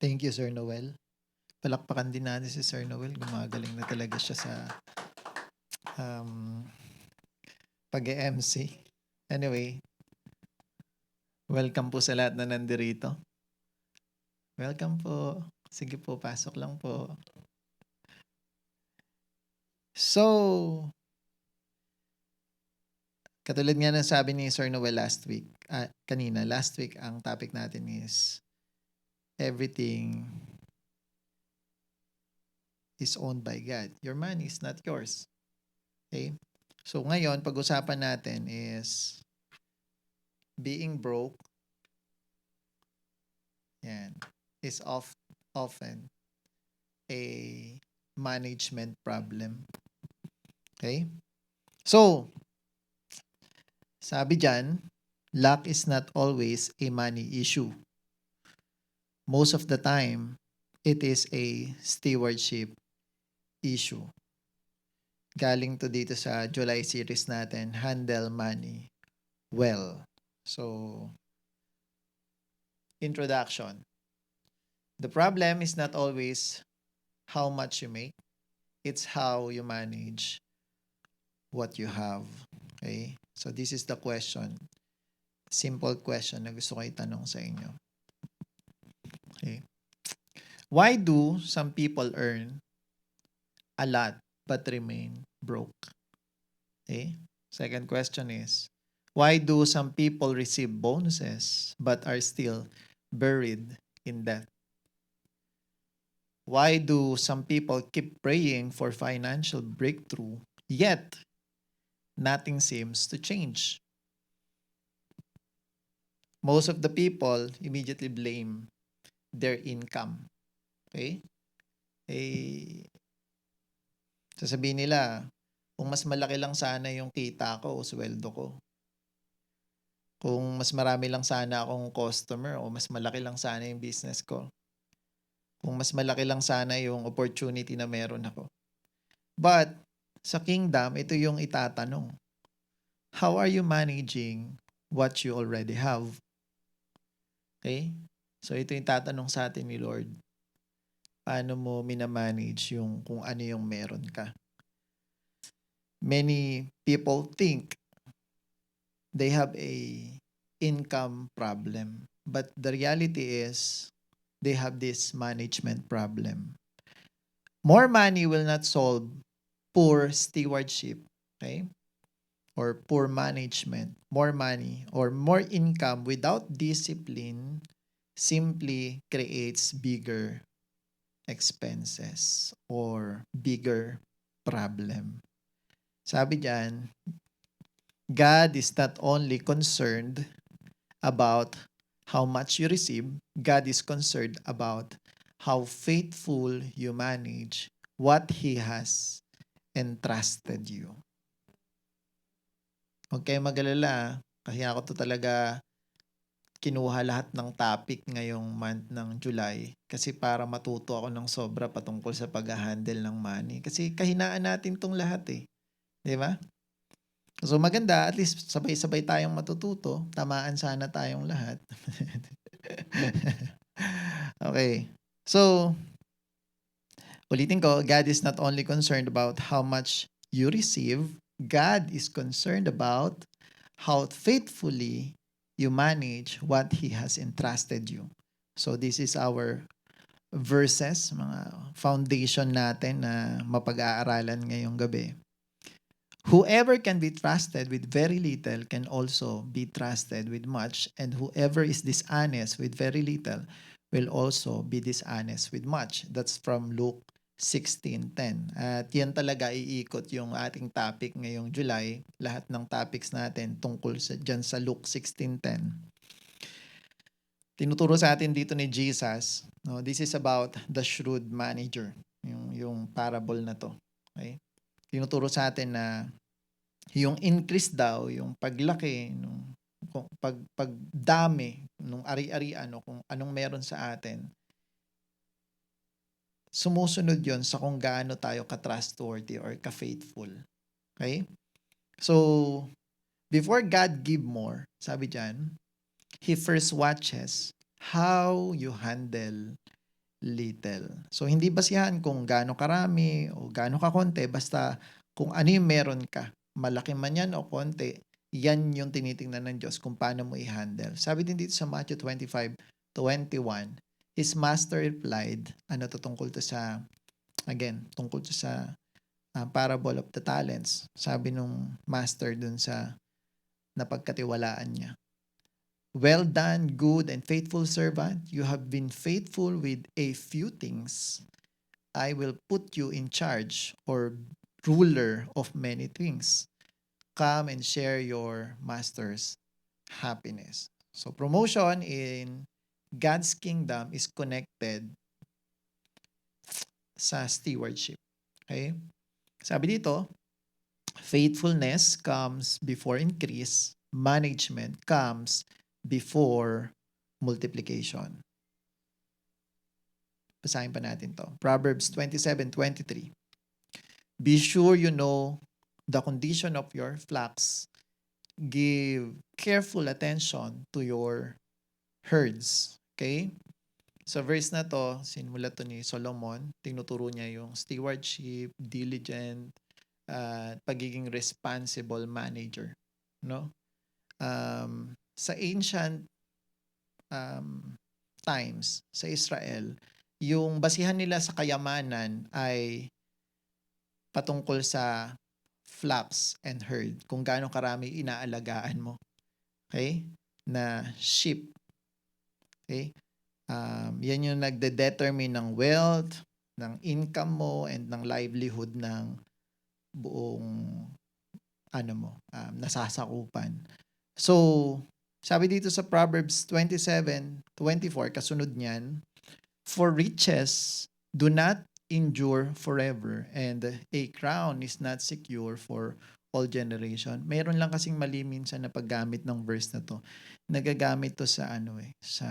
Thank you, Sir Noel. Palakpakan din natin si Sir Noel. Gumagaling na talaga siya sa um, pag-MC. Anyway, welcome po sa lahat na nandirito. Welcome po. Sige po, pasok lang po. So, katulad nga ng sabi ni Sir Noel last week, last week ang topic natin is everything is owned by God. Your money is not yours. Okay? So ngayon, pag-usapan natin is being broke, yan, is often a management problem. Okay? So, sabi dyan, luck is not always a money issue. Most of the time, it is a stewardship issue. Galing to dito sa July series natin, Handle Money Well. So, introduction. The problem is not always how much you make. It's how you manage what you have. Okay? So, this is the question. Simple question na gusto ko itanong sa inyo. Okay? Why do some people earn a lot but remain broke? Okay? Second question is, why do some people receive bonuses but are still buried in debt? Why do some people keep praying for financial breakthrough yet nothing seems to change? Most of the people immediately blame their income. Okay? Eh, sasabihin nila, kung mas malaki lang sana yung kita ko o sweldo ko, kung mas marami lang sana akong customer o mas malaki lang sana yung business ko, kung mas malaki lang sana yung opportunity na meron ako. But, sa kingdom, ito yung itatanong. How are you managing what you already have? Okay? So, ito yung tatanong sa atin ni Lord. Paano mo minamanage yung kung ano yung meron ka? Many people think they have a income problem. But the reality is, they have this management problem. More money will not solve poor stewardship, okay? Or poor management. More money or more income without discipline simply creates bigger expenses or bigger problem. Sabi diyan, God is not only concerned about how much you receive, God is concerned about how faithful you manage what He has entrusted you. Huwag kayong mag-alala, kasi ako to talaga kinuha lahat ng topic ngayong month ng July kasi para matuto ako ng sobra patungkol sa pag-handle ng money. Kasi kahinaan natin tong lahat eh. Di ba? So maganda, at least sabay-sabay tayong matututo. Tamaan sana tayong lahat. Okay. So, ulitin ko, God is not only concerned about how much you receive, God is concerned about how faithfully you manage what He has entrusted you. So this is our verses, mga foundation natin na mapag-aaralan ngayong gabi. Whoever can be trusted with very little can also be trusted with much, and whoever is dishonest with very little will also be dishonest with much. That's from Luke 16:10. At yan talaga iikot yung ating topic ngayong July. Lahat ng topics natin tungkol dyan sa Luke 16:10. Tinuturo sa atin dito ni Jesus, no, this is about the shrewd manager, yung parable na to. Okay? Tinuturo sa atin na yung increase daw, yung paglaki, pagdami, nung ari-arian, kung anong meron sa atin, sumusunod yon sa kung gaano tayo ka-trustworthy or ka-faithful. Okay? So, before God give more, sabi dyan, He first watches how you handle little. So, hindi basihan kung gaano karami o gaano kakonti, basta kung ano yung meron ka. Malaki man yan o konti, yan yung tinitingnan ng Diyos kung paano mo i-handle. Sabi din dito sa Matthew 25:21, His master replied, ano to tungkol to sa, again, tungkol to sa parable of the talents. Sabi nung master dun sa napagkatiwalaan niya, "Well done, good and faithful servant. You have been faithful with a few things. I will put you in charge or ruler of many things. Come and share your master's happiness." So promotion in God's kingdom is connected sa stewardship. Okay? Sabi dito, faithfulness comes before increase, management comes before multiplication. Basahin pa natin to. Proverbs 27:23. Be sure you know the condition of your flocks. Give careful attention to your herds. Okay? Sa verse na to, sinimula to ni Solomon, tinuturo niya yung stewardship, diligent, at pagiging responsible manager. No? Sa ancient times, sa Israel, yung basihan nila sa kayamanan ay patungkol sa flocks and herd, kung gaano karami inaalagaan mo. Okay? Na sheep. Okay? Yan yung nagde-determine ng wealth, ng income mo, and ng livelihood ng buong nasasakupan. So, sabi dito sa Proverbs 27:24, kasunod niyan, for riches do not endure forever, and a crown is not secure for all generation. Mayroon lang kasing mali minsan na paggamit ng verse na to. Nagagamit to sa sa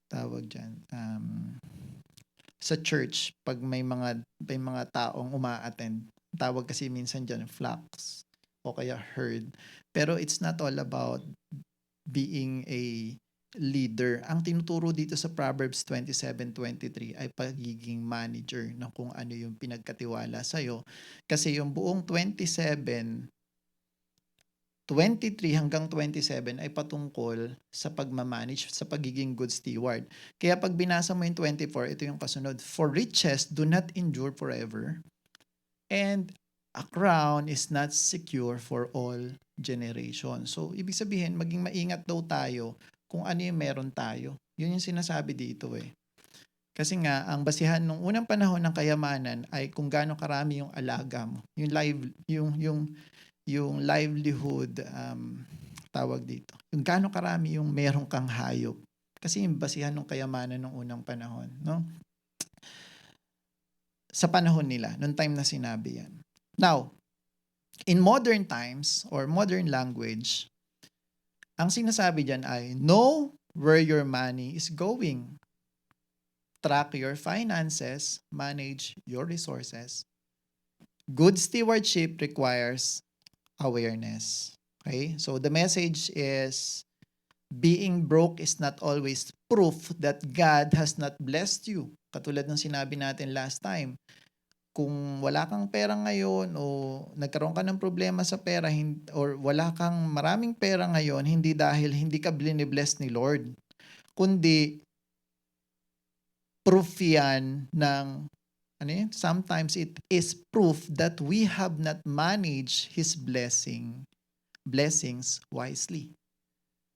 tawag diyan. Sa church, pag may mga taong uma-attend, tawag kasi minsan diyan flocks o kaya herd. Pero it's not all about being a leader. Ang tinuturo dito sa Proverbs 27:23 ay pagiging manager ng kung ano yung pinagkatiwala sa'yo. Kasi yung buong 23 hanggang 27 ay patungkol sa pagmamanage, sa pagiging good steward. Kaya pag binasa mo yung 24, ito yung kasunod. For riches do not endure forever, and a crown is not secure for all generations. So, ibig sabihin, maging maingat daw tayo kung ano yung meron tayo. Yun yung sinasabi dito eh. Kasi nga, ang basihan nung unang panahon ng kayamanan ay kung gaano karami yung alaga mo. Yung livelihood, tawag dito. Yung gaano karami yung meron kang hayop. Kasi yung basihan ng kayamanan ng unang panahon. No? Sa panahon nila, noong time na sinabi yan. Now, in modern times or modern language, ang sinasabi dyan ay, know where your money is going. Track your finances, manage your resources. Good stewardship requires awareness. Okay? So the message is, being broke is not always proof that God has not blessed you. Katulad ng sinabi natin last time, kung wala kang pera ngayon o nagkaroon ka ng problema sa pera or wala kang maraming pera ngayon, hindi dahil hindi ka bless ni Lord, kundi proof yan ng sometimes it is proof that we have not managed His blessings wisely.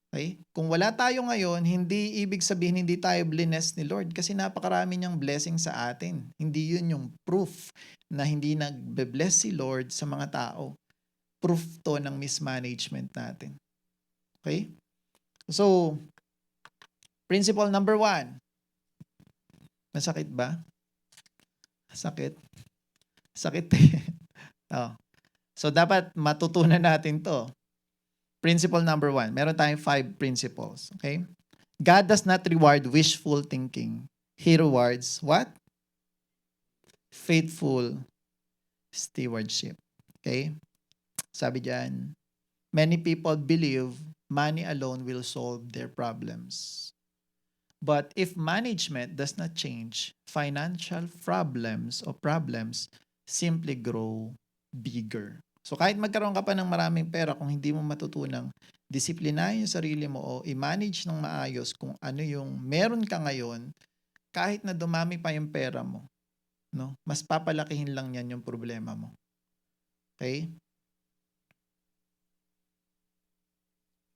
Okay? Kung wala tayo ngayon, hindi ibig sabihin hindi tayo blessed ni Lord kasi napakarami niyang blessing sa atin. Hindi yun yung proof na hindi nagbe-bless si Lord sa mga tao. Proof to ng mismanagement natin. Okay? So, principle number 1. Masakit ba? Sakit? Sakit eh. Oh. So, dapat matutunan natin to. Principle number 1. Meron tayong 5 principles. Okay? God does not reward wishful thinking. He rewards what? Faithful stewardship. Okay? Sabi diyan, many people believe money alone will solve their problems. But if management does not change, financial problems simply grow bigger. So kahit magkaroon ka pa ng maraming pera, kung hindi mo matutunang disiplinahin yung sarili mo o i-manage ng maayos kung ano yung meron ka ngayon, kahit na dumami pa yung pera mo, no? Mas papalakihin lang yan yung problema mo. Okay?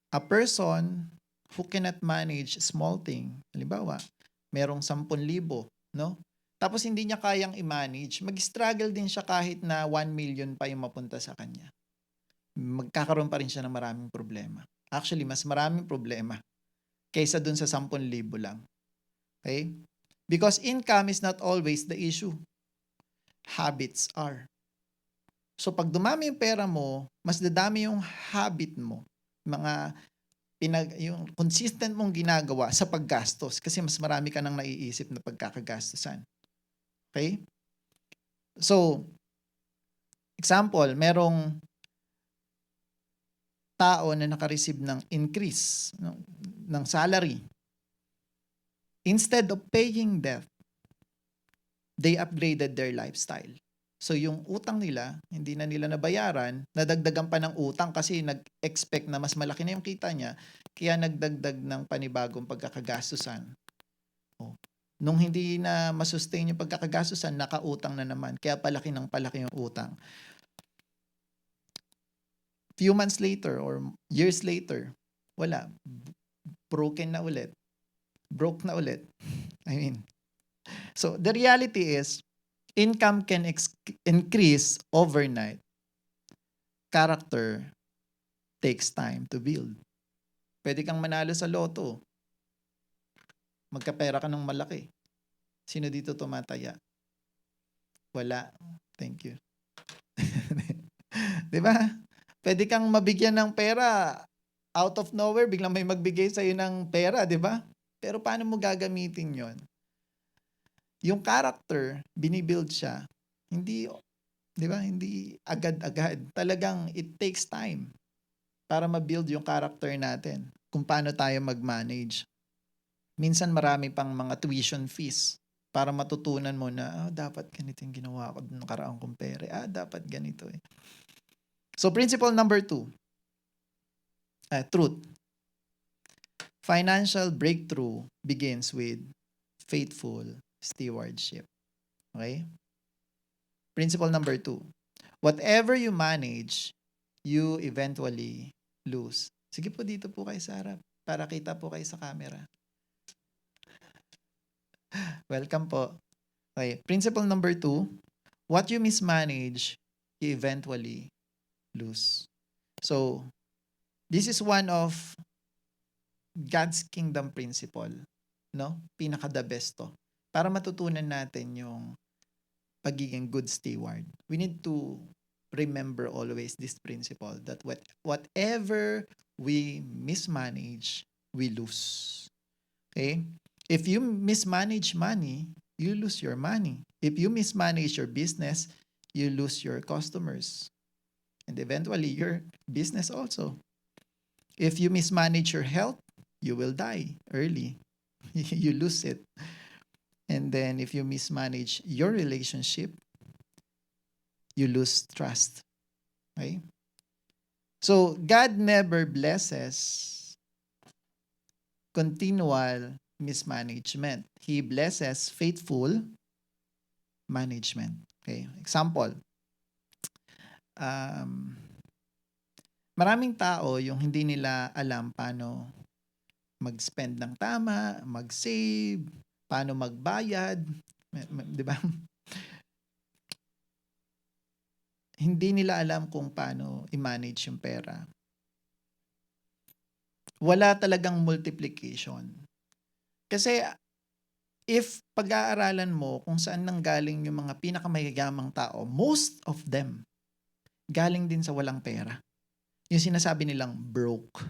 A person who cannot manage small thing, halimbawa, merong 10,000, no? Tapos hindi niya kayang i-manage, mag-struggle din siya kahit na 1 million pa yung mapunta sa kanya. Magkakaroon pa rin siya ng maraming problema. Actually, mas maraming problema kaysa dun sa 10,000 lang. Okay? Because income is not always the issue. Habits are. So pag dumami yung pera mo, mas dadami yung habit mo. Yung consistent mong ginagawa sa paggastos kasi mas marami ka nang naiisip na pagkakagastusan. Okay? So, example, merong tao na naka-receive ng increase ng salary. Instead of paying debt, they upgraded their lifestyle. So yung utang nila, hindi na nila nabayaran, nadagdagan pa ng utang kasi nag-expect na mas malaki na yung kita niya, kaya nagdagdag ng panibagong pagkakagastusan. Nung hindi na masustain yung pagkakagastusan, nakautang na naman, kaya palaki ng palaki yung utang. Few months later or years later, wala. Broken na ulit. Broke na ulit. So the reality is, income can increase overnight. Character takes time to build. Pwede kang manalo sa loto. Magkapera ka ng malaki. Sino dito tumataya? Wala. Thank you. Diba? Pwede kang mabigyan ng pera out of nowhere, biglang may magbigay sa'yo ng pera, di ba? Pero paano mo gagamitin yon? Yung character, binibuild siya. Hindi, di ba? Hindi agad-agad. Talagang it takes time para ma-build yung character natin. Kung paano tayo mag-manage. Minsan marami pang mga tuition fees para matutunan mo na, dapat ganito yung ginawa ko nung nakaraang kong pera. Dapat ganito eh. So, principle number 2. Truth. Financial breakthrough begins with faithful stewardship. Okay? Principle number 2. Whatever you manage, you eventually lose. Sige po, dito po kayo sa harap para kita po kayo sa camera. Welcome po. Okay. Principle number 2. What you mismanage, you eventually lose. So, this is one of God's kingdom principle, no? Pinaka the best to. Para matutunan natin yung pagiging good steward. We need to remember always this principle that whatever we mismanage, we lose. Okay? If you mismanage money, you lose your money. If you mismanage your business, you lose your customers. And eventually, your business also. If you mismanage your health, you will die early. You lose it. And then if you mismanage your relationship, you lose trust. Okay? So, God never blesses continual mismanagement. He blesses faithful management. Okay? Example, maraming tao yung hindi nila alam paano mag-spend ng tama, mag-save, paano magbayad, di ba? Hindi nila alam kung paano i-manage yung pera. Wala talagang multiplication. Kasi if pag-aaralan mo kung saan nanggaling yung mga pinakamayayamang tao, most of them galing din sa walang pera. Yung sinasabi nilang broke.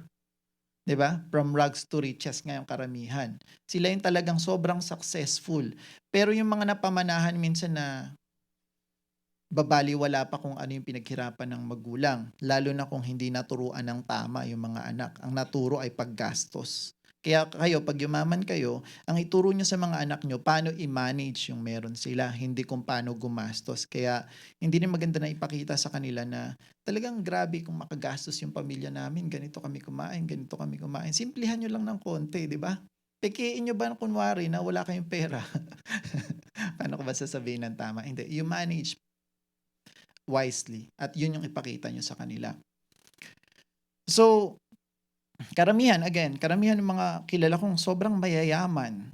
'Di ba? From rags to riches ngayong karamihan. Sila yung talagang sobrang successful. Pero yung mga napamanahan minsan na babaliwala pa kung ano yung pinaghirapan ng magulang. Lalo na kung hindi naturuan ng tama yung mga anak. Ang naturo ay paggastos. Kaya kayo, pag yumaman kayo, ang ituro nyo sa mga anak nyo, paano i-manage yung meron sila, hindi kung paano gumastos. Kaya hindi rin maganda na ipakita sa kanila na talagang grabe kung makagastos yung pamilya namin, ganito kami kumain, ganito kami kumain. Simplihan nyo lang ng konti, di ba? Pekein nyo ba kunwari na wala kayong pera? Paano ko ba sasabihin ng tama? Hindi. You manage wisely. At yun yung ipakita nyo sa kanila. So, karamihan ng mga kilala kong sobrang mayayaman,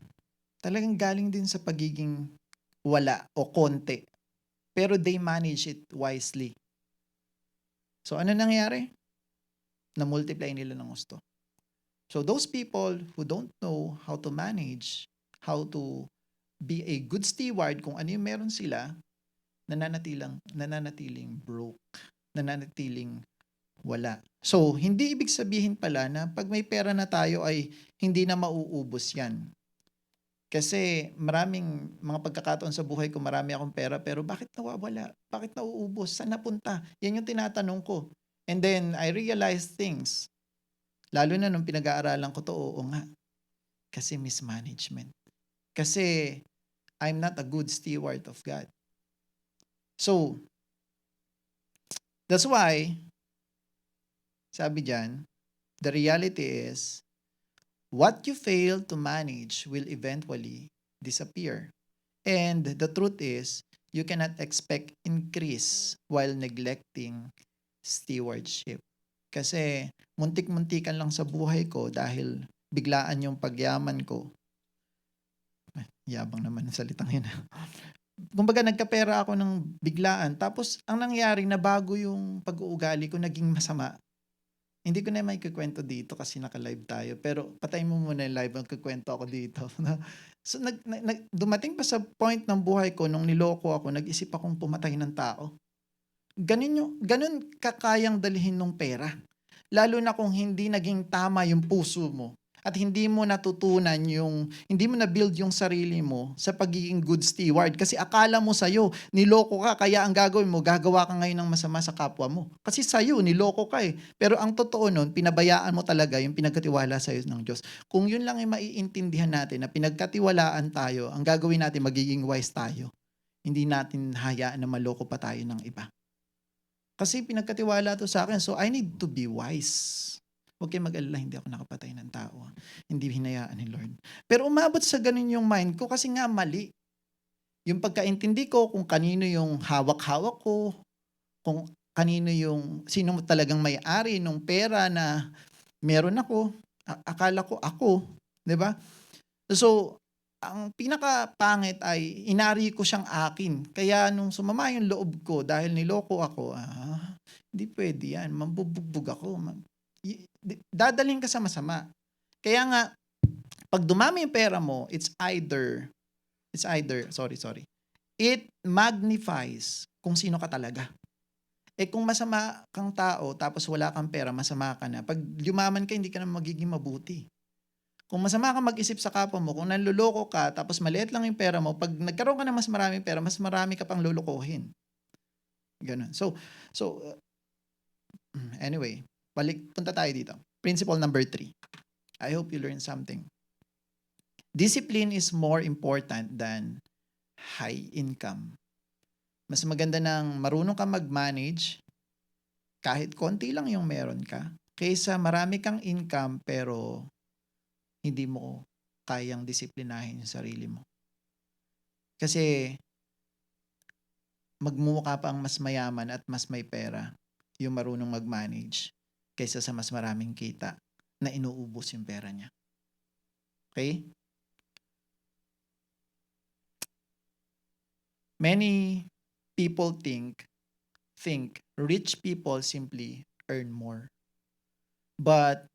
talagang galing din sa pagiging wala o konti. Pero they manage it wisely. So, ano nangyari? Na-multiply nila ng gusto. So, those people who don't know how to manage, how to be a good steward kung ano yung meron sila, nananatiling broke, nananatiling wala. So, hindi ibig sabihin pala na pag may pera na tayo ay hindi na mauubos yan. Kasi maraming mga pagkakataon sa buhay ko, marami akong pera, pero bakit nawawala? Bakit nauubos? Saan napunta? Yan yung tinatanong ko. And then, I realized things. Lalo na nung pinag-aaralan ko to, oo nga. Kasi mismanagement. Kasi I'm not a good steward of God. So, that's why, sabi dyan, the reality is, what you fail to manage will eventually disappear. And the truth is, you cannot expect increase while neglecting stewardship. Kasi muntik-muntikan lang sa buhay ko dahil biglaan yung pagyaman ko. Yabang naman ang salitang yun. Kumbaga nagkapera ako ng biglaan. Tapos ang nangyari, nabago yung pag-uugali ko, naging masama. Hindi ko na may kukwento dito kasi naka-live tayo. Pero patayin mo muna yung live, magkukwento ako dito. So dumating pa sa point ng buhay ko, nung niloko ako, nag-isip akong pumatay ng tao. Ganun kakayang dalhin ng pera. Lalo na kung hindi naging tama yung puso mo at hindi mo natutunan hindi mo na-build yung sarili mo sa pagiging good steward. Kasi akala mo sa'yo, niloko ka, kaya ang gagawin mo, gagawa ka ngayon ng masama sa kapwa mo. Kasi sa'yo, niloko ka eh. Pero ang totoo nun, pinabayaan mo talaga yung pinagkatiwala sa'yo ng Diyos. Kung yun lang ay maiintindihan natin na pinagkatiwalaan tayo, ang gagawin natin, magiging wise tayo. Hindi natin hayaan na maloko pa tayo ng iba. Kasi pinagkatiwala to sa akin, so I need to be wise. Huwag kayong mag-alala, hindi ako nakapatay ng tao. Hindi hinayaan ni Lord. Pero umabot sa ganun yung mind ko kasi nga mali. Yung pagkaintindi ko kung kanino yung hawak-hawak ko, kung kanino sino talagang may-ari nung pera na meron ako, akala ko ako. 'Di ba? So, ang pinakapangit ay inari ko siyang akin. Kaya nung sumama yung loob ko dahil niloko ako, hindi pwede yan. Mambubugbog ako. Dadalhin ka sa masama. Kaya nga, pag dumami yung pera mo, it magnifies kung sino ka talaga. Kung masama kang tao, tapos wala kang pera, masama ka na. Pag yumaman ka, hindi ka na magiging mabuti. Kung masama ka mag-isip sa kapwa mo, kung nanluloko ka, tapos maliit lang yung pera mo, pag nagkaroon ka ng mas maraming pera, mas marami ka pang lulukohin. Ganun. So, anyway, punta tayo dito. Principle number 3. I hope you learned something. Discipline is more important than high income. Mas maganda nang marunong ka mag-manage, kahit konti lang yung meron ka, kaysa marami kang income pero hindi mo kayang disiplinahin yung sarili mo. Kasi magmumukha pa ang mas mayaman at mas may pera yung marunong mag-manage kaysa sa mas maraming kita na inuubos yung pera niya. Okay? Many people think rich people simply earn more. But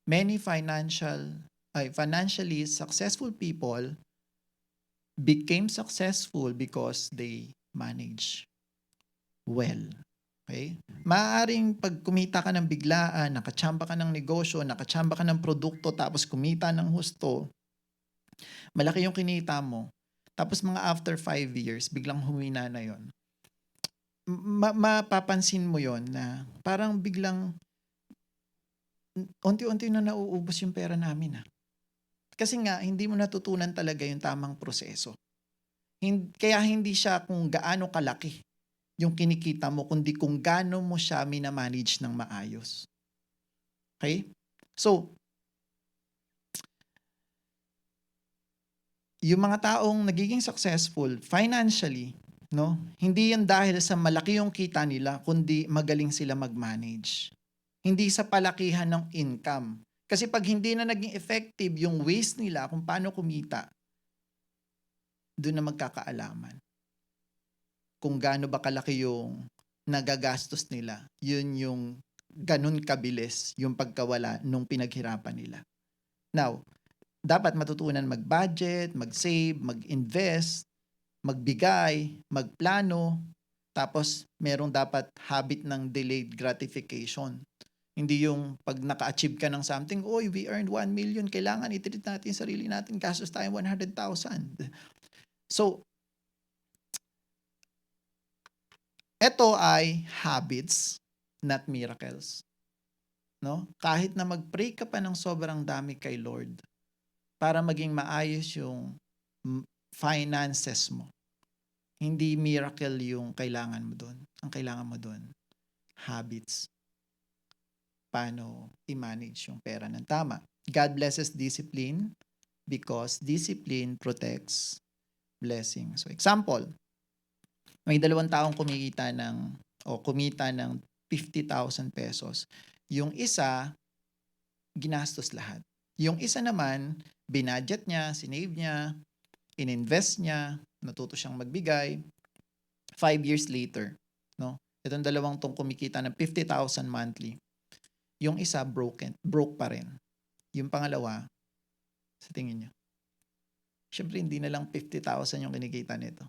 many financially successful people became successful because they manage well. Okay? Maaaring pag kumita ka ng biglaan, nakachamba ka ng negosyo, nakachamba ka ng produkto, tapos kumita ng husto, malaki yung kinita mo. Tapos mga after 5 years, biglang humina na yon. Mapapansin mo yon na parang biglang unti-unti na nauubos yung pera namin. Kasi nga, hindi mo natutunan talaga yung tamang proseso. Kaya hindi siya kung gaano kalaki yung kinikita mo, kundi kung gaano mo siya minamanage ng maayos. Okay? So, yung mga taong nagiging successful financially, no? Hindi yan dahil sa malaki yung kita nila, kundi magaling sila mag-manage. Hindi sa palakihan ng income. Kasi pag hindi na naging effective yung ways nila kung paano kumita, doon na magkakaalaman. Kung gaano ba kalaki yung nagagastos nila, yun yung ganun kabilis yung pagkawala nung pinaghirapan nila. Now, dapat matutunan mag-budget, mag-save, mag-invest, magbigay, magplano, tapos merong dapat habit ng delayed gratification. Hindi yung pag naka-achieve ka ng something, oy, we earned 1 million, kailangan i-treat natin yung sarili natin, gastos tayo 100,000. So, ito ay habits, not miracles. No? Kahit na mag-pray ka pa ng sobrang dami kay Lord para maging maayos yung finances mo. Hindi miracle yung kailangan mo doon. Ang kailangan mo doon, habits. Paano i-manage yung pera ng tama. God blesses discipline because discipline protects blessing. So example, may 2 taong kumita ng 50,000 pesos. Yung isa, ginastos lahat. Yung isa naman, binudget niya, sinave niya, ininvest niya, natuto siyang magbigay. 5 years later, no? Itong 2 tong kumikita ng 50,000 monthly. Yung isa broke pa rin. Yung pangalawa, sa tingin niyo, syempre hindi na lang 50,000 yung kinikita nito.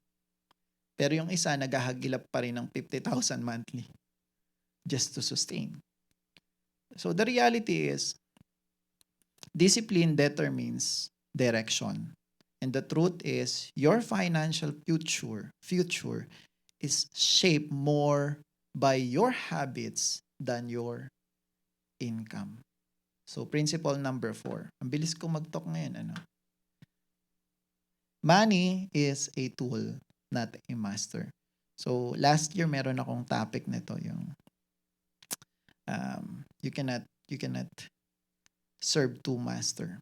Pero yung isa, naghahagilap pa rin ng 50,000 monthly just to sustain. So the reality is, discipline determines direction. And the truth is, your financial future is shaped more by your habits than your income. So principle number 4. Ang bilis ko mag-talk ngayon. Money is a tool, not a master. So last year meron akong topic nito, yung you cannot serve two masters.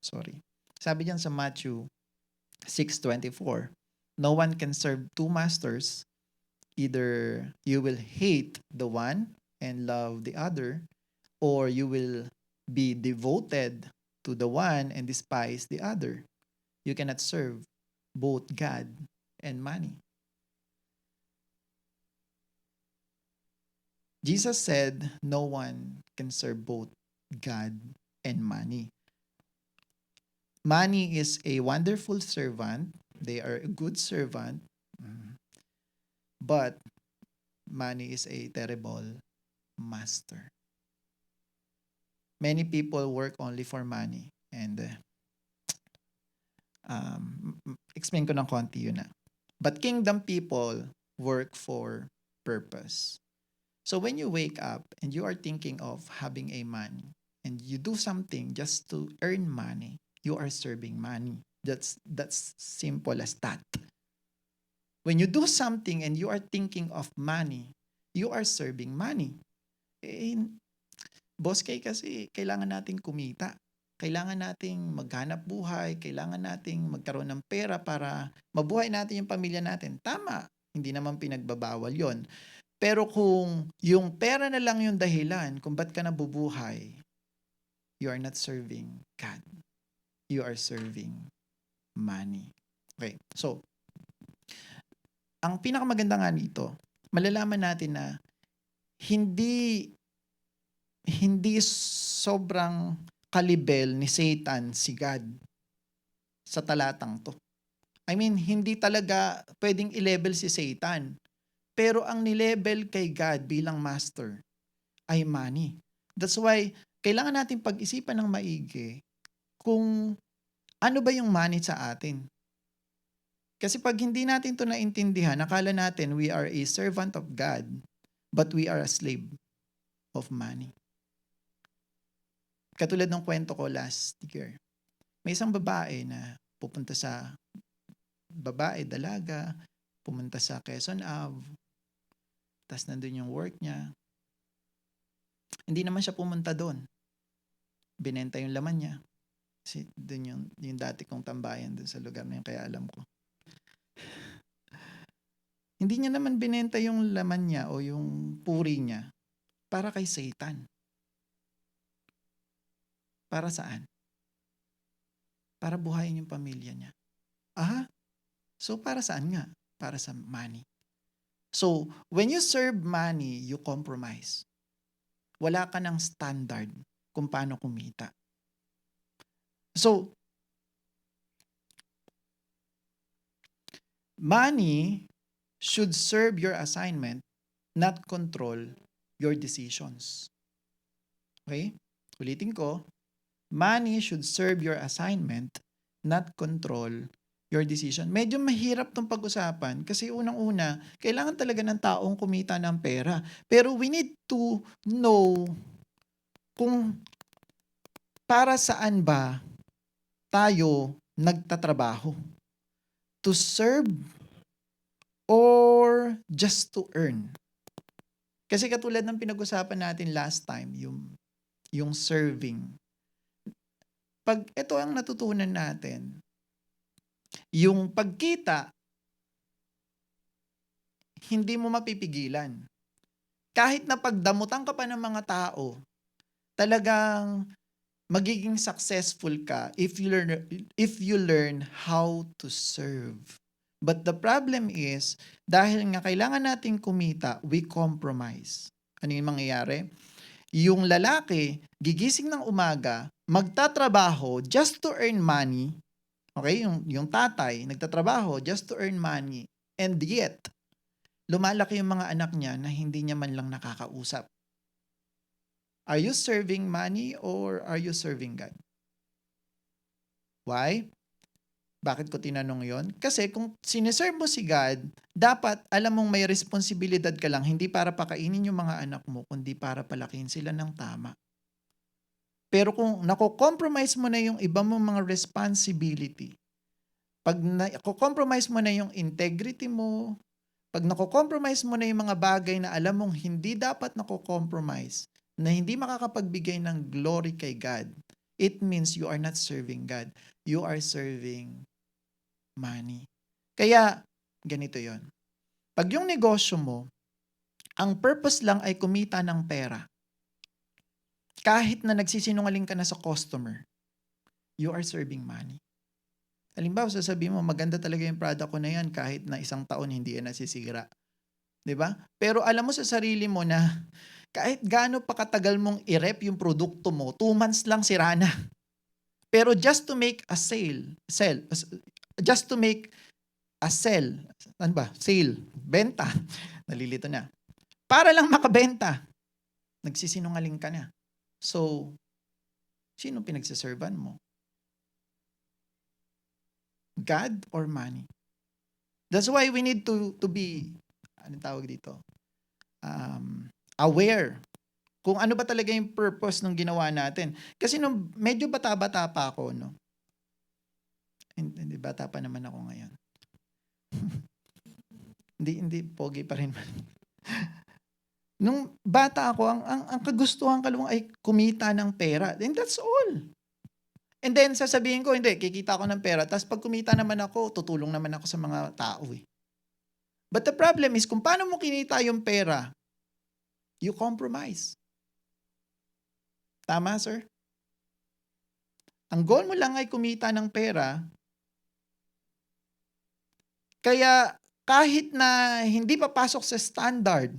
Sorry. Sabi diyan sa Matthew 6:24, no one can serve two masters. Either you will hate the one and love the other, or you will be devoted to the one and despise the other. You cannot serve both God and money. Jesus said, no one can serve both God and money. Money is a wonderful servant. They are a good servant. But money is a terrible master. Many people work only for money. And explain ko ng konti yun na. But kingdom people work for purpose. So when you wake up and you are thinking of having a money and you do something just to earn money, you are serving money. That's simple as that. When you do something and you are thinking of money, you are serving money. Boss Kay, kasi kailangan nating kumita. Kailangan nating maghanap buhay. Kailangan nating magkaroon ng pera para mabuhay natin yung pamilya natin. Tama. Hindi naman pinagbabawal yon. Pero kung yung pera na lang yung dahilan kung ba't ka nabubuhay, you are not serving God. You are serving money. Okay. So, ang pinakamaganda nga nito, malalaman natin na hindi sobrang kalibel ni Satan si God sa talatang to. I mean, hindi talaga pwedeng i-level si Satan. Pero ang ni-level kay God bilang master ay money. That's why, kailangan natin pag-isipan ng maigi kung ano ba yung money sa atin. Kasi pag hindi natin to naintindihan, akala natin we are a servant of God, but we are a slave of money. Katulad ng kwento ko last year. May isang babae na pupunta sa dalaga, pumunta sa Quezon Ave, tas nandun yung work niya. Hindi naman siya pumunta doon. Binenta yung laman niya. Kasi doon yung dati kong tambayan doon sa lugar na yun, kaya alam ko. Hindi niya naman binenta yung laman niya o yung puri niya para kay Satan. Para saan? Para buhayin yung pamilya niya. So para saan nga? Para sa money. So, when you serve money, you compromise. Wala ka ng standard kung paano kumita. So, money should serve your assignment, not control your decisions. Okay? Ulitin ko, money should serve your assignment, not control your decision. Medyo mahirap tong pag-usapan kasi unang-una, kailangan talaga ng taong kumita ng pera. Pero we need to know kung para saan ba tayo nagtatrabaho. To serve or just to earn. Kasi katulad ng pinag-usapan natin last time, yung serving. Pag ito ang natutunan natin, yung pagkita, hindi mo mapipigilan. Kahit na pagdamutan ka pa ng mga tao, talagang magiging successful ka if you learn how to serve. But the problem is, dahil nga kailangan nating kumita, we compromise. Ano yung mangyayari? Yung lalaki, gigising ng umaga, magtatrabaho just to earn money. Okay? Yung tatay, nagtatrabaho just to earn money. And yet, lumalaki yung mga anak niya na hindi niya man lang nakakausap. Are you serving money or are you serving God? Why? Bakit ko tinanong yon? Kasi kung sineserve mo si God, dapat alam mong may responsibilidad ka lang, hindi para pakainin yung mga anak mo, kundi para palakihin sila ng tama. Pero kung nako-compromise mo na yung iba mong mga responsibility, pag nako-compromise mo na yung integrity mo, pag nako-compromise mo na yung mga bagay na alam mong hindi dapat nako-compromise, na hindi makakapagbigay ng glory kay God, it means you are not serving God. You are serving money. Kaya, ganito yon. Pag yung negosyo mo, ang purpose lang ay kumita ng pera, kahit na nagsisinungaling ka na sa customer, you are serving money. Halimbawa, sasabihin mo, maganda talaga yung product ko na yan kahit na isang taon hindi yan nasisira. 'Di ba? Pero alam mo sa sarili mo na kahit gaano pa katagal mong i-rep yung produkto mo, 2 months lang sira na. Pero just to make a sale, just to make a sale, ano ba? Sale, benta. Nalilito na. Para lang makabenta, nagsisinungaling ka na. So, sino pinagsaservan mo? God or money? That's why we need to be, anong tawag dito? Aware kung ano ba talaga yung purpose ng ginawa natin. Kasi nung medyo bata-bata pa ako, no? Hindi, bata pa naman ako ngayon. hindi, pogi pa rin. Nung bata ako, ang kagustuhan ko lang ay kumita ng pera. And that's all. And then, sasabihin ko, hindi, kikita ako ng pera. Tapos pag kumita naman ako, tutulong naman ako sa mga tao eh. But the problem is, kung paano mo kinita yung pera, you compromise. Tama, sir? Ang goal mo lang ay kumita ng pera, kaya kahit na hindi papasok sa standard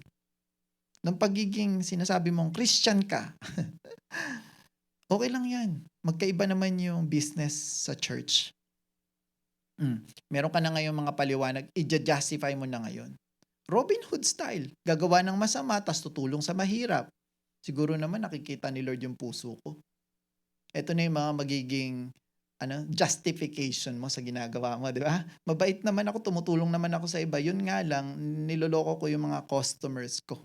ng pagiging sinasabi mong Christian ka, okay lang yan. Magkaiba naman yung business sa church. Meron ka na ngayon mga paliwanag, i-justify mo na ngayon. Robin Hood style. Gagawa ng masama, tas tutulong sa mahirap. Siguro naman nakikita ni Lord yung puso ko. Ito na yung mga magiging justification mo sa ginagawa mo, di ba? Mabait naman ako, tumutulong naman ako sa iba. Yun nga lang, niloloko ko yung mga customers ko.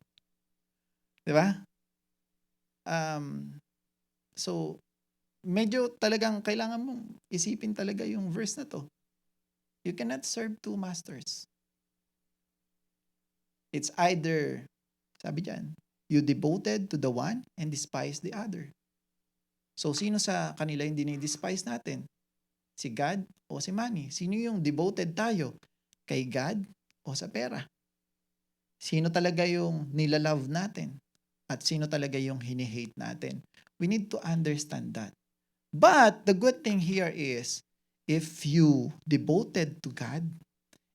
Di ba? So, medyo talagang kailangan mong isipin talaga yung verse na to. You cannot serve two masters. It's either, sabi dyan, you devoted to the one and despise the other. So, sino sa kanila yung dinidespise natin? Si God o si money? Sino yung devoted tayo? Kay God o sa pera? Sino talaga yung nilalove natin? At sino talaga yung hinihate natin? We need to understand that. But the good thing here is, if you devoted to God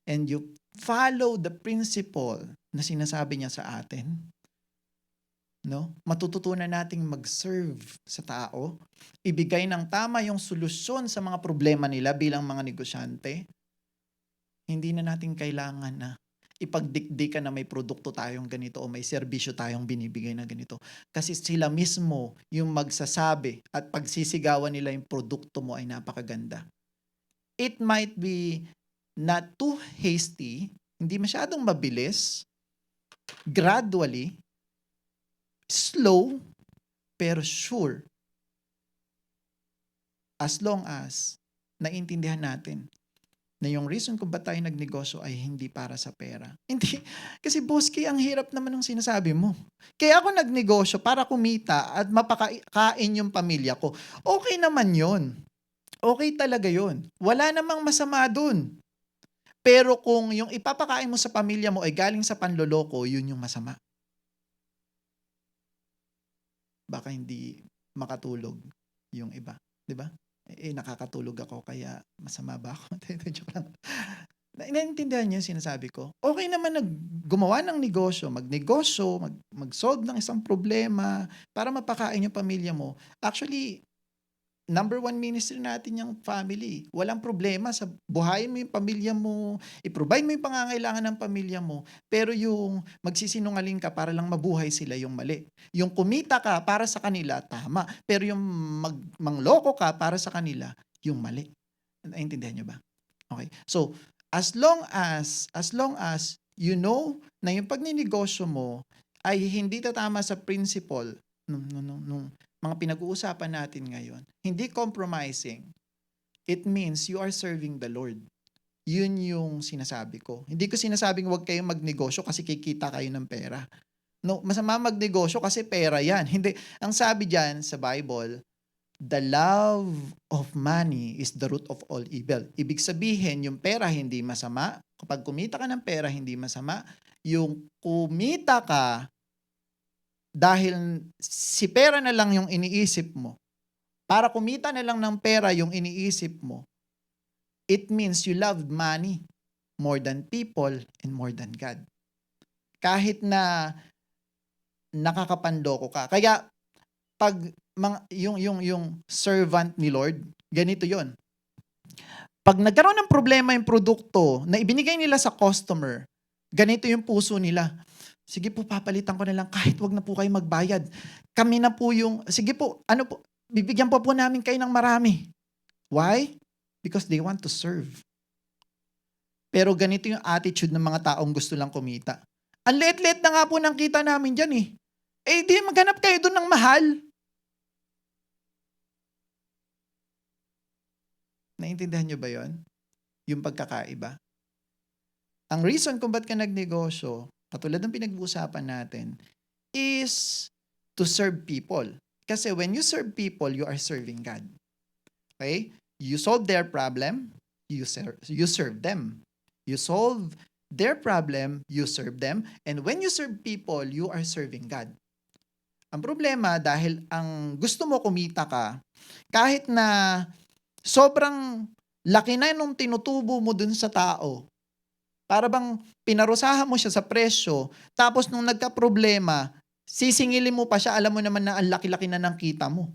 and you follow the principle na sinasabi niya sa atin, no? Matututunan nating mag-serve sa tao, ibigay ng tama yung solusyon sa mga problema nila bilang mga negosyante. Hindi na natin kailangan na ipagdikdikan na may produkto tayong ganito o may serbisyo tayong binibigay na ganito. Kasi sila mismo yung magsasabi at pagsisigawan nila yung produkto mo ay napakaganda. It might be not too hasty, hindi masyadong mabilis, gradually, slow, pero sure. As long as naintindihan natin na yung reason kung ba't tayo nagnegosyo ay hindi para sa pera. Hindi. Kasi boski, ang hirap naman ng sinasabi mo. Kaya ako nagnegosyo para kumita at mapakain yung pamilya ko. Okay naman yon. Okay talaga yon. Wala namang masama dun. Pero kung yung ipapakain mo sa pamilya mo ay galing sa panloloko, yun yung masama. Baka hindi makatulog yung iba. 'Di ba? Nakakatulog ako kaya masama ba ako? Joke lang. Naiintindihan niyo yung sinasabi ko? Okay naman gumawa ng negosyo, magnegosyo, mag-solve ng isang problema para mapakain yung pamilya mo. Actually, number one ministry natin yung family. Walang problema sa buhayin mo yung pamilya mo, i-provide mo yung pangangailangan ng pamilya mo, pero yung magsisinungaling ka para lang mabuhay sila yung mali. Yung kumita ka para sa kanila, tama. Pero yung mangloko ka para sa kanila, yung mali. Naintindihan niyo ba? Okay. So, as long as you know na yung pagninegosyo mo ay hindi tatama sa principle nung mga pinag-uusapan natin ngayon, hindi compromising, it means you are serving the Lord. Yun yung sinasabi ko. Hindi ko sinasabing huwag kayong magnegosyo kasi kikita kayo ng pera. No, masama magnegosyo kasi pera yan. Hindi. Ang sabi diyan sa Bible, the love of money is the root of all evil. Ibig sabihin, yung pera hindi masama. Kapag kumita ka ng pera, hindi masama. Yung kumita ka dahil si pera na lang yung iniisip mo, para kumita na lang ng pera yung iniisip mo, it means you love money more than people and more than God. Kahit na nakakapandoko ka. Kaya pag yung servant ni Lord, ganito yon. Pag nagkaroon ng problema yung produkto na ibinigay nila sa customer, ganito yung puso nila. Sige po, papalitan ko na lang kahit wag na po kayo magbayad. Kami na po yung, sige po, bibigyan po namin kayo ng marami. Why? Because they want to serve. Pero ganito yung attitude ng mga taong gusto lang kumita. Ang liit-liit na nga po ng kita namin dyan eh. Di maghanap kayo doon ng mahal. Naintindihan nyo ba yon? Yung pagkakaiba. Ang reason kung ba't ka nagnegosyo, katulad ng pinag-uusapan natin, is to serve people. Kasi when you serve people, you are serving God. Okay? You solve their problem, you serve them. You solve their problem, you serve them. And when you serve people, you are serving God. Ang problema, dahil ang gusto mo kumita ka, kahit na sobrang laki na nung tinutubo mo dun sa tao, para bang pinarusahan mo siya sa presyo, tapos nung nagka-problema, sisingilin mo pa siya, alam mo naman na ang laki-laki na ng kita mo.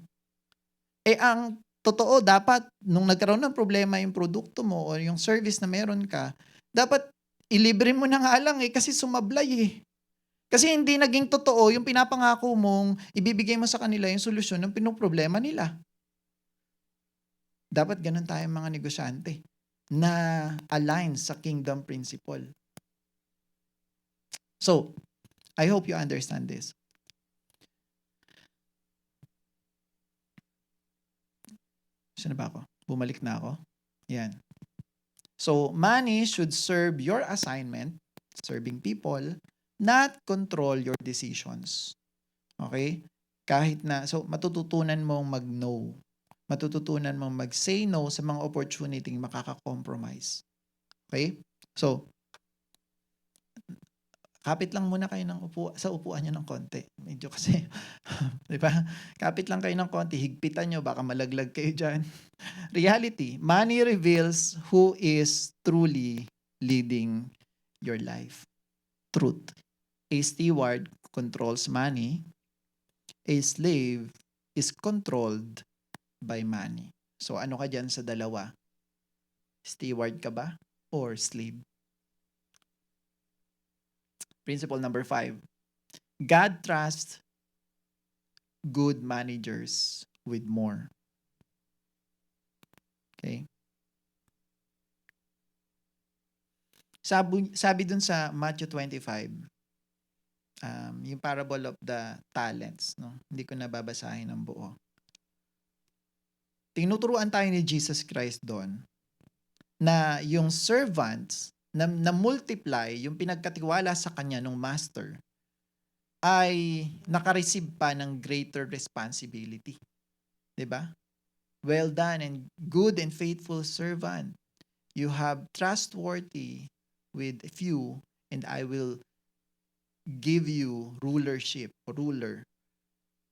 Ang totoo, dapat nung nagkaroon ng problema yung produkto mo o yung service na meron ka, dapat ilibre mo na nga lang kasi sumablay eh. Kasi hindi naging totoo yung pinapangako mong ibibigay mo sa kanila yung solusyon ng pinoproblema nila. Dapat ganun tayo mga negosyante na align sa kingdom principle. So, I hope you understand this. Saan na ba ako? Bumalik na ako. Yan. So, money should serve your assignment, serving people, not control your decisions. Okay? Kahit na, so matututunan mong mag-no. Matututunan mong mag-say no sa mga opportunity makaka-compromise. Okay? So, kapit lang muna kayo sa upuan nyo ng konti. Medyo kasi, di ba? Kapit lang kayo ng konti, higpitan nyo, baka malaglag kayo dyan. Reality, money reveals who is truly leading your life. Truth. A steward controls money. A slave is controlled by money. So ano ka dyan sa dalawa? Steward ka ba or slave? Principle number 5. God trusts good managers with more. Okay? Sabi dun sa Matthew 25, yung parable of the talents, no? Hindi ko nababasahin ng buo. Tinuturuan tayo ni Jesus Christ doon na yung servants na multiply yung pinagkatiwala sa kanya ng master ay nakareceive pa ng greater responsibility. 'Di ba? Well done and good and faithful servant. You have trustworthy with few and I will give you rulership o ruler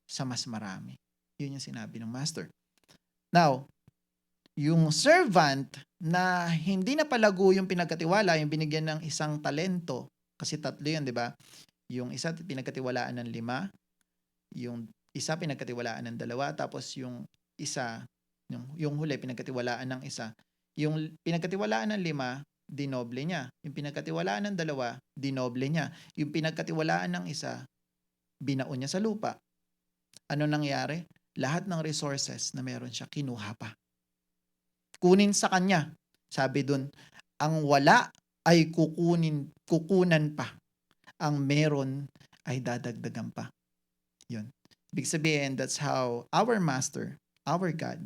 sa mas marami. Yun yung sinabi ng master. Now, yung servant na hindi na palago yung pinagkatiwala, yung binigyan ng isang talento, kasi 3 yun, di ba? Yung isa pinagkatiwalaan ng 5, yung isa pinagkatiwalaan ng 2, tapos yung isa, yung huli pinagkatiwalaan ng 1. Yung pinagkatiwalaan ng 5, dinoble niya. Yung pinagkatiwalaan ng 2, dinoble niya. Yung pinagkatiwalaan ng 1, binaon niya sa lupa. Ano nangyari? Lahat ng resources na meron siya, kinuha pa. Kunin sa kanya. Sabi dun, ang wala ay kukunan pa. Ang meron ay dadagdagan pa. Yun. Ibig sabihin, that's how our Master, our God,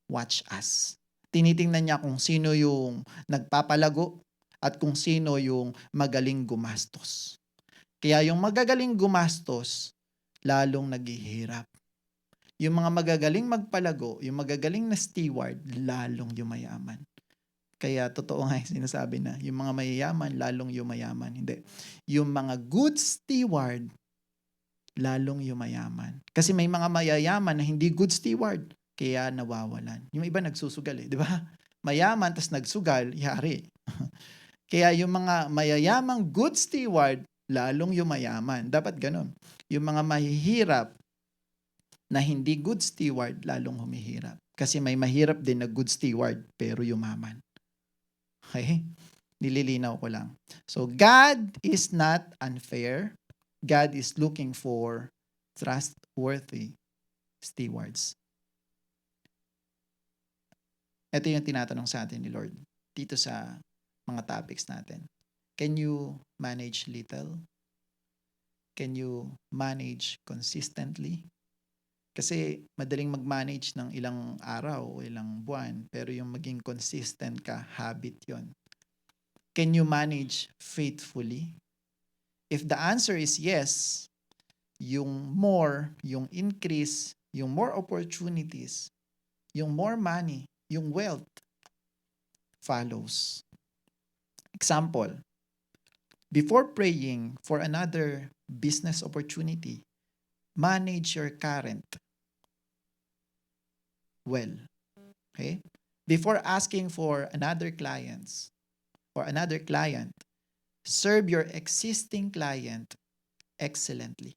watch us. Tinitingnan niya kung sino yung nagpapalago at kung sino yung magaling gumastos. Kaya yung magagaling gumastos, lalong naghihirap. Yung mga magagaling magpalago, yung magagaling na steward, lalong yumayaman. Kaya totoo nga yung sinasabi na, yung mga mayayaman, lalong yumayaman. Hindi. Yung mga good steward, lalong yumayaman. Kasi may mga mayayaman na hindi good steward, kaya nawawalan. Yung iba nagsusugal di ba? Mayaman, tas nagsugal, yari. Kaya yung mga mayayamang good steward, lalong yumayaman. Dapat ganun. Yung mga mahihirap, na hindi good steward, lalong humihirap. Kasi may mahirap din na good steward, pero yumaman. Okay? Nililinaw ko lang. So, God is not unfair. God is looking for trustworthy stewards. Ito yung tinatanong sa atin ni Lord dito sa mga topics natin. Can you manage little? Can you manage consistently? Kasi madaling mag-manage ng ilang araw o ilang buwan, pero yung maging consistent ka, habit yon. Can you manage faithfully? If the answer is yes, yung more, yung increase, yung more opportunities, yung more money, yung wealth follows. Example, before praying for another business opportunity, manage your current well. Okay? Before asking for another client, serve your existing client excellently.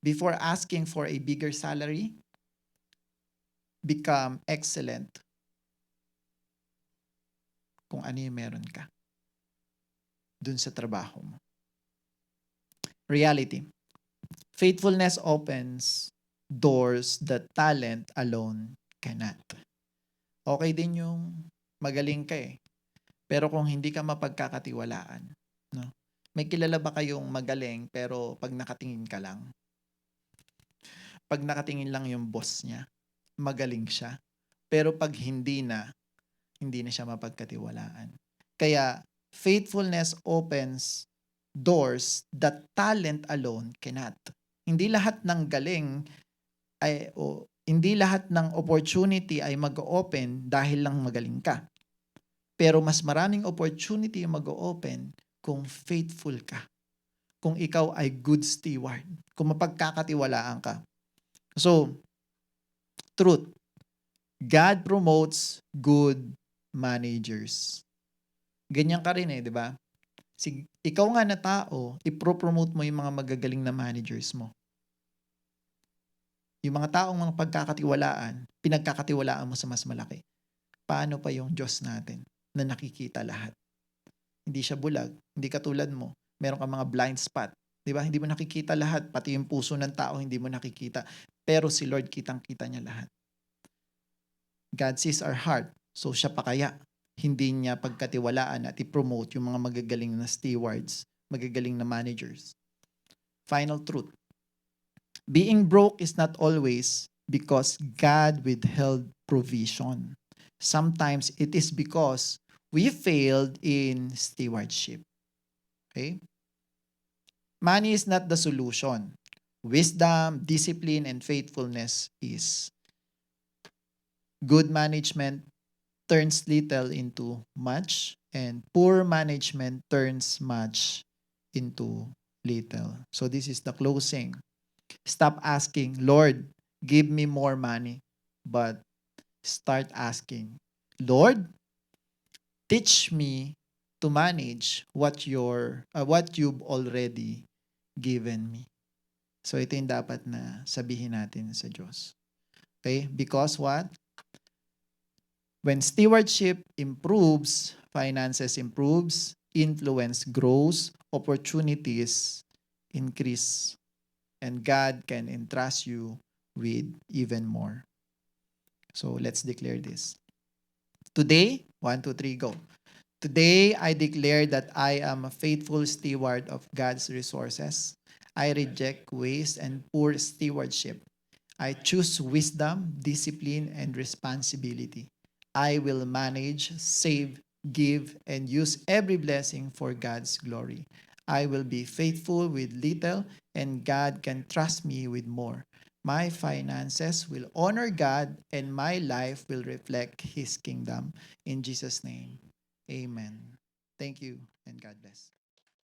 Before asking for a bigger salary, become excellent kung ano yung meron ka dun sa trabaho mo. Reality. Faithfulness opens doors that talent alone cannot. Okay din yung magaling ka pero kung hindi ka mapagkakatiwalaan, no? May kilala ba kayong magaling pero pag nakatingin ka lang? Pag nakatingin lang yung boss niya, magaling siya. Pero pag hindi na siya mapagkatiwalaan. Kaya, faithfulness opens doors that talent alone cannot. Hindi lahat ng galing hindi lahat ng opportunity ay mag-open dahil lang magaling ka. Pero mas maraming opportunity yung mag-open kung faithful ka. Kung ikaw ay good steward. Kung mapagkakatiwalaan ka. So, truth. God promotes good managers. Ganyan ka rin di ba? Ikaw nga na tao, ipro-promote mo yung mga magagaling na managers mo. Yung mga taong mga pagkakatiwalaan, pinagkakatiwalaan mo sa mas malaki. Paano pa yung Diyos natin na nakikita lahat? Hindi siya bulag. Hindi katulad mo. Meron ka mga blind spot. Di ba? Hindi mo nakikita lahat. Pati yung puso ng tao, hindi mo nakikita. Pero si Lord, kitang-kita niya lahat. God sees our heart. So siya pa kaya hindi niya pagkatiwalaan at i-promote yung mga magagaling na stewards, magagaling na managers. Final truth. Being broke is not always because God withheld provision. Sometimes it is because we failed in stewardship. Okay? Money is not the solution. Wisdom, discipline, and faithfulness is. Good management turns little into much, and poor management turns much into little. So this is the closing. Stop asking, Lord, give me more money, but start asking, Lord, teach me to manage what you've already given me. So ito yung dapat na sabihin natin sa Diyos. Okay? Because what? When stewardship improves, finances improves, influence grows, opportunities increase, and God can entrust you with even more. So let's declare this. Today, 1, 2, 3, go. Today, I declare that I am a faithful steward of God's resources. I reject waste and poor stewardship. I choose wisdom, discipline, and responsibility. I will manage, save, give, and use every blessing for God's glory. I will be faithful with little, and God can trust me with more. My finances will honor God, and my life will reflect His kingdom. In Jesus' name, amen. Thank you, and God bless.